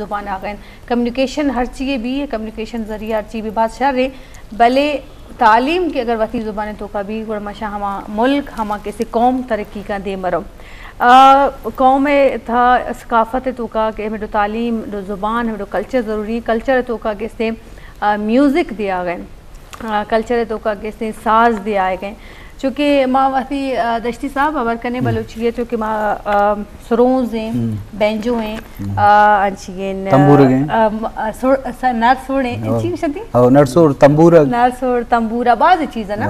ज़ुबान आ गए कम्युनिकेशन हर चीज़ भी है कम्युनिकेशन ज़रिए हर चीज़ भी बादशाह रे भले तालीम की अगर वती ज़ुबान तो कभी गुड़मशा हमा मुल्क हमा किसी कौम तरक्की का दे मरो कौम था सकाफ़त तो का कि मेरे तालीम जो ज़ुबान है कल्चर ज़रूरी कल्चर तो का किससे म्यूज़िक दिया गए कल्चर तो का किससे साज दिया गए चूँकि माँ वती दश्ती साहब अवर करने बलूची है चूँकि माँ सरोज़ हैं बैंजो हैं तंबूर हैं नरसोड़ हैं चीज़ शती नरसोड़ तंबूरा बाज़ चीज़ है ना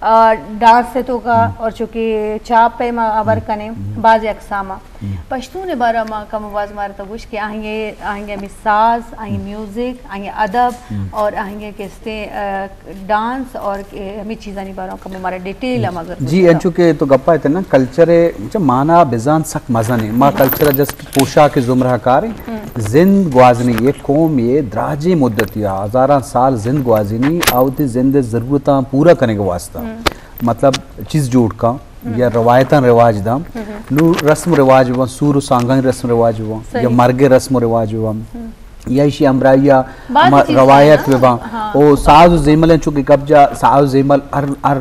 डांस से तो का और चूँकि चाप पे माँ अवर कने बाज़ अकसामा पश्तून बारा माँ कम आवाज़ मारे तो बुश के आएंगे हमें साज आएंगे म्यूज़िक आएंगे अदब और आएंगे किसते डांस और हमें चीज़ा नहीं बारा कम हमारा डिटेल मगर जी चूँकि तो गप्पा है ना कल्चर जब माना बेजान सख्त मज़ा नहीं माँ कल्चर जस्ट पोशाक जुमरा कार जिंद गुआजनी ये कौम ये दराजे मुद्दत या हज़ारा साल जिंद गुआजनी आवती जिंद ज़रूरत पूरा करने के वास्ता मतलब चीज़ जोड़ का या रवायतन रिवाज दाम नू रस्म रिवाज हुआ सूर सांगन रस्म रिवाज हुआ या मरगे रस्म रिवाज हुआ या इसी अमराइया रवायत विवा ओ साज ज़ेमल चूँकि कब्जा साज ज़ेमल हर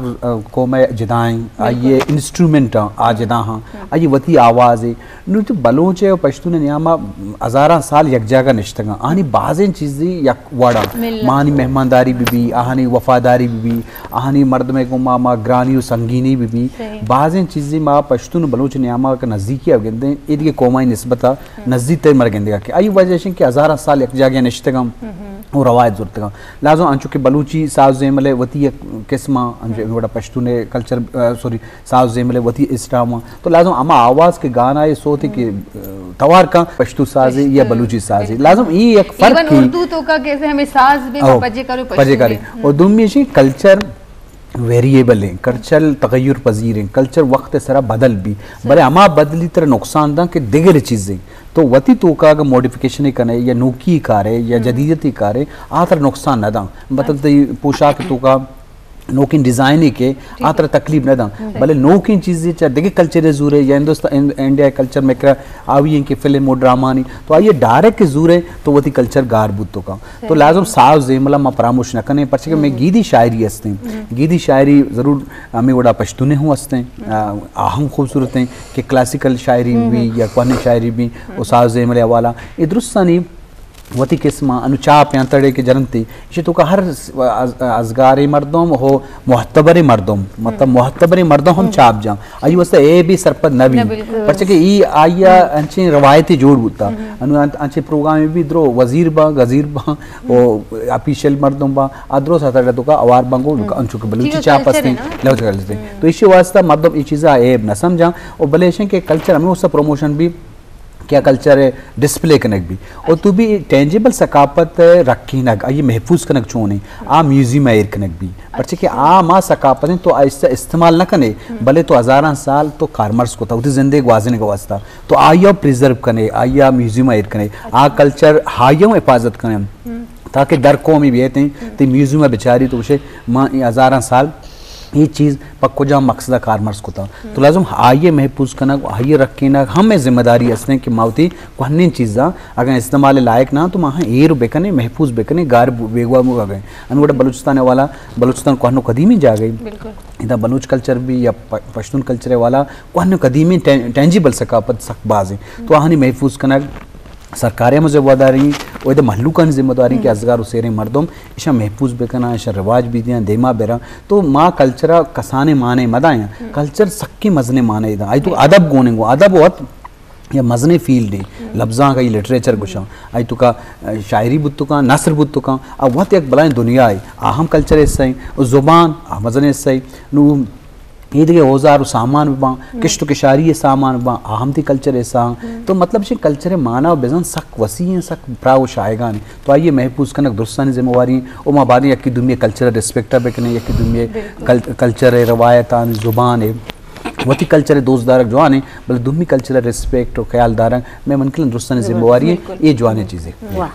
कौम जदाएं आइए इंस्ट्रूमेंट आ जदा हाँ आइए वती आवाज़ है नू तो बलोच है और पश्तून नियामा हज़ारा साल यकजा का निश्तगा आनी बाज़ें चीज़ें यक वाड़ा मानी मेहमानदारी भी आहानी वफादारी भी आहानी मर्द में को माँ ग्रानी संगीनी भी बाज़ें चीज़ें माँ पश्तून बलोच नियामा का नज़दीकी अगेंदे इधर कौमाई निस्बता नज़दीक तय मर गेंदेगा कि आई वजह से कि हज़ारा साल एक जगह निश्तगम और रवायत ज़रूरत लाजो अंचु के बलूची साज ज़ेमले वती किस्मा बड़ा पश्तून कल्चर सॉरी साज ज़ेमले वती इस्लाम तो लाजो अमा आवाज़ के गाना ये सोते कि तवार का पश्तू साज या बलूची साज लाजो ये एक फर्क की उर्दू तो का कैसे हमें साज भी पजे करो और दुनिया में कल्चर वेरिएबल हैं कल्चर तगय्युर पजीर हैं कल्चर वक्त सरा बदल भी बड़े अमा बदली तरह नुकसान दा कि दिगर चीज़ें तो वती तो का अगर मॉडिफिकेशन करे या नोकी कारे या जदीदती कारे आतर नुकसान न दा मतलब पोशाक तो का नोकिन डिज़ाइन के आतर तकलीफ न दा भले नोकिन चीज़ें चाहे देखिए कल्चर जूरे या हिंदुस्तान इंडिया कल्चर में कर आवी के फिल्म और ड्रामा नहीं तो आइए डायरेक्ट के जूरे तो वती कल्चर गार बुतो का तो लाजम साव ज़ेमला मा परामर्श न करने पर मैं गीदी शायरी हंसते हैं गीदी शायरी ज़रूर हमें बड़ा पश्तूने हूँ हंसते हैं अहम खूबसूरत हैं कि क्लासिकल शायरी भी या कौनी शायरी भी वो साव ज़ेमले वाला ये दुरुस्त नहीं वती किस्मा अनुचाप या तड़े के जनती इसे तो का हर अजगारी मर्दों हो मुहतबरे मर्दों मतलब मुहतबरे मर्दों हम चाप जाम आई वैसे ए भी सरपद नबी पर के ई आया अंचे रवायती जोड़ बुता अनु अंचे प्रोग्राम में भी द्रो वजीर बा गजीर बा वो ऑफिशियल मर्दों बा अद्रो सातड़े तो का अवार बंगो अंचु के बलूची चाप हस्ते लव करते तो इसी वास्ता मतलब ये चीज़ा ऐब न समझा और भले के कल्चर हमें उसका प्रमोशन भी क्या कल्चर है डिस्प्ले कनक भी और तू भी टेंजिबल सकाफत रखी नक ये महफूज कनक चोने आ म्यूजियम एयर कनक भी पर कि आ माँ सकाफत तो इससे इस्तेमाल न कने भले तो हज़ारा साल तो कार्मर्स को था उसे जिंदगी वाजने का वास्ता तो आइया प्रिजर्व कने आइया म्यूजियम एयर कने आ कल्चर हाइयों हिफाजत कने ताकि दर कौमी भी हैं तो म्यूजियम बेचारी तो उसे माँ हज़ारा साल ये चीज़ पक्को जहाँ मकसद कारमर्स को था तो लाजम आइए महफूज करना आइए रखे ना हमें जिम्मेदारी हंसने की मावती कहने चीज़ा अगर इस्तेमाल लायक ना तो वहाँ एर बेकने महफूज बेकने गार बेगवा मुगा गए अनगोड़ा बलूचिस्तान वाला बलूचिस्तान कहनो कदीमी जा गई इधर बलूच कल्चर भी या पश्तून कल्चर वाला कहनो कदीमी टेंजिबल सकाफत सकबाज तो वहाँ महफूज करना सरकारें में जिम्मेदारी वो इधर महलूकन जिम्मेदारी के अजगार उसेरे मर्दम इशा महफूज बेकना इशा रिवाज भी दिया देमा बेरा तो माँ कल्चरा कसाने माने मदाया कल्चर सक्की मजने माने इधर आई तो अदब गोने गो अदब बहुत या मजने फील्ड है लफ्जा का ये लिटरेचर गुशा आई तो का शायरी बुत्तु का नसर बुत्तु का अब वह एक बलाएं दुनिया है अहम कल्चर ऐसा ही ज़ुबान मजने ऐसा ही नू ईद के औजार सामान बा किश्त किशारी सामान बा अहमती कल्चर ऐसा तो मतलब से कल्चर माना बेजन सक वसी है सक प्राव शायगा ने तो आइए महफूज कनक दुरुस्तानी जिम्मेवारी ओ माबानी यकी दुनिया कल्चर रिस्पेक्ट बेकने यकी दुनिया कल्चर है रवायत ज़ुबान है वती कल्चर दोस्त दारक जवान बल दुमी कल्चर रिस्पेक्ट और ख्याल दारक मैं मनकलन दुरुस्तन जिम्मेवारी है ये जवान चीज़ें